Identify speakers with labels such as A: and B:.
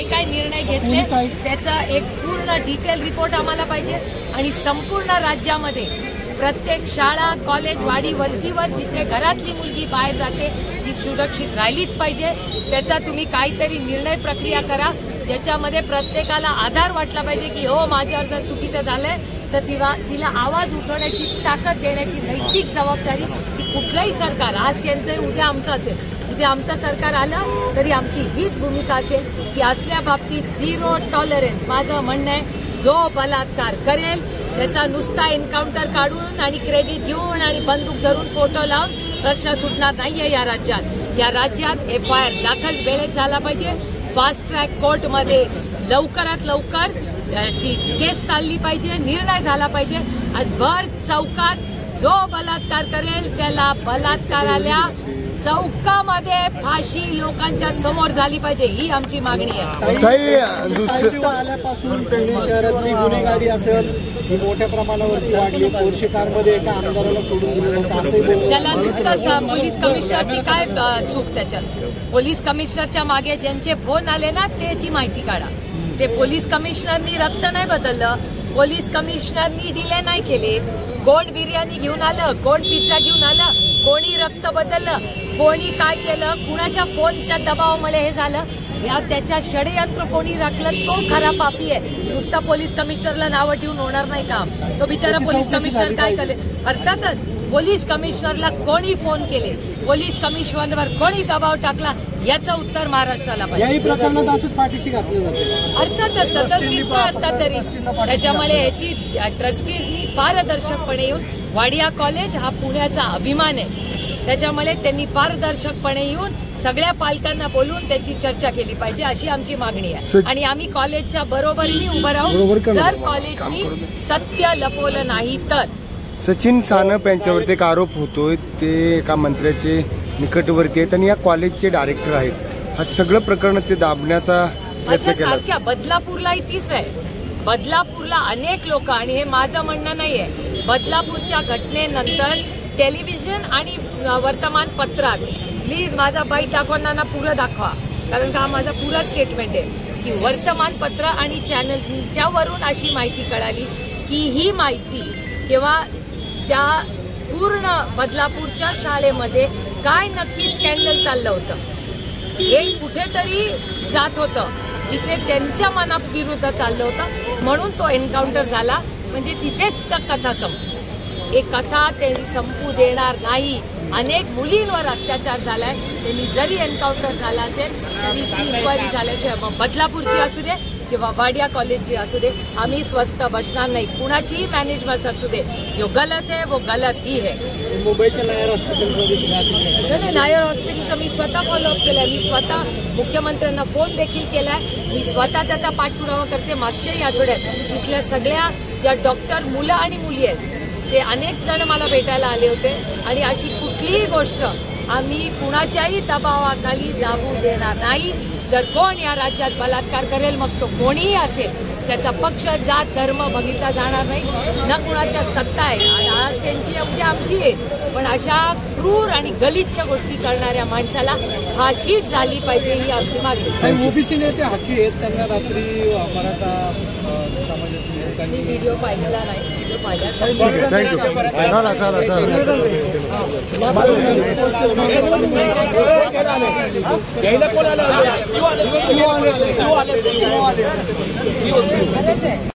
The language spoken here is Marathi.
A: काय काय निर्णय घेतले त्याचा एक पूर्ण डिटेल रिपोर्ट आम्हाला पाहिजे आणि संपूर्ण राज्यामध्ये प्रत्येक शाळा कॉलेज वाडी वस्तीवर जिथे घरातली मुलगी बाहेर जाते ती सुरक्षित राहिलीच पाहिजे। त्याचा तुम्ही काहीतरी निर्णय प्रक्रिया करा ज्याच्यामध्ये प्रत्येकाला आधार वाटला पाहिजे की हो माझ्यावर जर चुकीचं झालंय तर तिला आवाज उठवण्याची ताकद देण्याची नैतिक जबाबदारी की कुठलंही सरकार आज त्यांचं उद्या आमचं असेल, उद्या आमचं सरकार आलं तरी आमची हीच भूमिका असेल की असल्या बाबतीत झिरो टॉलरन्स। माझं म्हणणं आहे जो बलात्कार करेल त्याचा नुसता एन्काउंटर काढून आणि क्रेडिट घेऊन आणि बंदूक धरून फोटो लावून प्रश्न सुटणार नाहीये या राज्यात। या राज्यात FIR दाखल वेळेत झाला पाहिजे, फास्ट ट्रॅक कोर्टमध्ये लवकरात लवकर ती केस चालली पाहिजे, निर्णय झाला पाहिजे आणि भर चौकात जो बलात्कार करेल त्याला बलात्काराला चौकामध्ये फाशी लोकांच्या समोर झाली पाहिजे ही आमची मागणी आहे।
B: आल्यापासून पुणे शहरातली गुन्हेगारी असेल ही मोठ्या प्रमाणावरती वाढली, पोर्शे कारमध्ये एका आमदाराला सोडून दिलं होतं असंही
A: त्याला नुसतंच पोलीस कमिशनरची काय चूक त्याच्यात? पोलीस कमिशनरच्या मागे ज्यांचे फोन आले ना त्याची माहिती काढा। ते पोलीस कमिशनरनी रक्त नाही बदललं, पोलीस कमिशनरनी डिले नाही केले, गोड बिर्याणी घेऊन आलं, गोड पिझ्झा घेऊन आलं, कोणी रक्त बदललं, कोणी काय केलं, कुणाच्या फोनच्या दबावामुळे हे झालं, या त्याच्या षडयंत्र कोणी राखलं तो खरा पापी आहे। नुसता पोलीस कमिशनरला नावं ठेवून होणार नाही काम। तो बिचारा पोलीस कमिशनर काय केले? अर्थातच पोलीस कमिशनरला कोणी फोन केले, पोलीस कमिशनरवर कोणी दबाव टाकला याचं उत्तर महाराष्ट्राला पाहिजे।
B: याही प्रकरणात असंच पाठीशी घातलं जातं
A: अर्थातच तसंच दिसतं आता तरी। त्याच्यामुळे याची ट्रस्टीजनी पारदर्शकपणे येऊन वाडिया कॉलेज हा पुण्याचा अभिमान आहे त्याच्यामुळे त्यांनी पारदर्शकपणे येऊन सगळ्या पालकांना बोलून त्याची चर्चा केली पाहिजे अशी आमची मागणी आहे आणि आम्ही कॉलेजच्या बरोबरीने उभं राहू। जर कॉलेजनी सत्य लपवलं नाही तर
C: सचिन सानप यांच्यावरती एक आरोप होतोय ते एका मंत्र्याचे निकटवर्ती आहेत आणि या कॉलेजचे डायरेक्टर आहेत। हा सगळं प्रकरण ते दाबण्याचा प्रयत्न केला।
A: सारख्या बदलापूरलाही तीच आहे। बदलापूरला अनेक लोक आणि हे माझं म्हणणं नाहीये, बदलापूरच्या घटनेनंतर टेलिव्हिजन आणि वर्तमानपत्रात प्लीज माझा बाईट दाखवताना पुरं दाखवा कारण का माझा पुरा स्टेटमेंट आहे की वर्तमानपत्र आणि चॅनल्सच्यावरून अशी माहिती कळाली की ही माहिती किंवा त्या पूर्ण बदलापूरच्या शाळेमध्ये काय नक्की स्कॅन्डल चाललं होतं हे कुठेतरी जात होतं जिथे त्यांच्या मनाविरुद्ध चाललं होतं म्हणून तो एन्काउंटर झाला। म्हणजे तिथेच त्या कथा संपली। एक कथा त्यांनी संपू देणार नाही। अनेक मुलींवर अत्याचार झालाय, त्यांनी जरी एन्काउंटर झाला असेल तरी ती इन्क्वायरी झाल्याशिवाय मग बदलापूरची असू दे किंवा वाडिया कॉलेजची असू दे आम्ही स्वस्थ बसणार नाही। कुणाचीही मॅनेजमेंट असू दे, जो गलत है वो गलत ही है।
B: मुंबईच्या नायर हॉस्पिटलमध्ये
A: नायर हॉस्पिटलचं मी स्वतः फॉलोअप केलंय, मी स्वतः मुख्यमंत्र्यांना फोन देखील केलाय, मी स्वतः त्याचा पाठपुरावा करते। मागच्याही आठवड्यात तिथल्या सगळ्या ज्या डॉक्टर मुलं आणि मुली आहेत ते अनेक जण मला भेटायला आले होते आणि अशी कुठलीही गोष्ट आम्ही कुणाच्याही दबावाखाली दाबू देणार नाही। जर कोण या राज्यात बलात्कार करेल मग तो कोणीही असेल त्याचा पक्ष जात धर्म बघितला जाणार नाही, न कुणाच्या सत्ता आहे आणि आज त्यांची उद्या आमची आहे, पण अशा क्रूर आणि गलिच्छ गोष्टी करणाऱ्या माणसाला फाशीच झाली पाहिजे ही आमची मागणी।
B: ओबीसी नेते हाकी आहेत त्यांना रात्री मराठा समाजातील
A: मी व्हिडिओ पाहिलेला नाही, व्हिडिओ पाहिला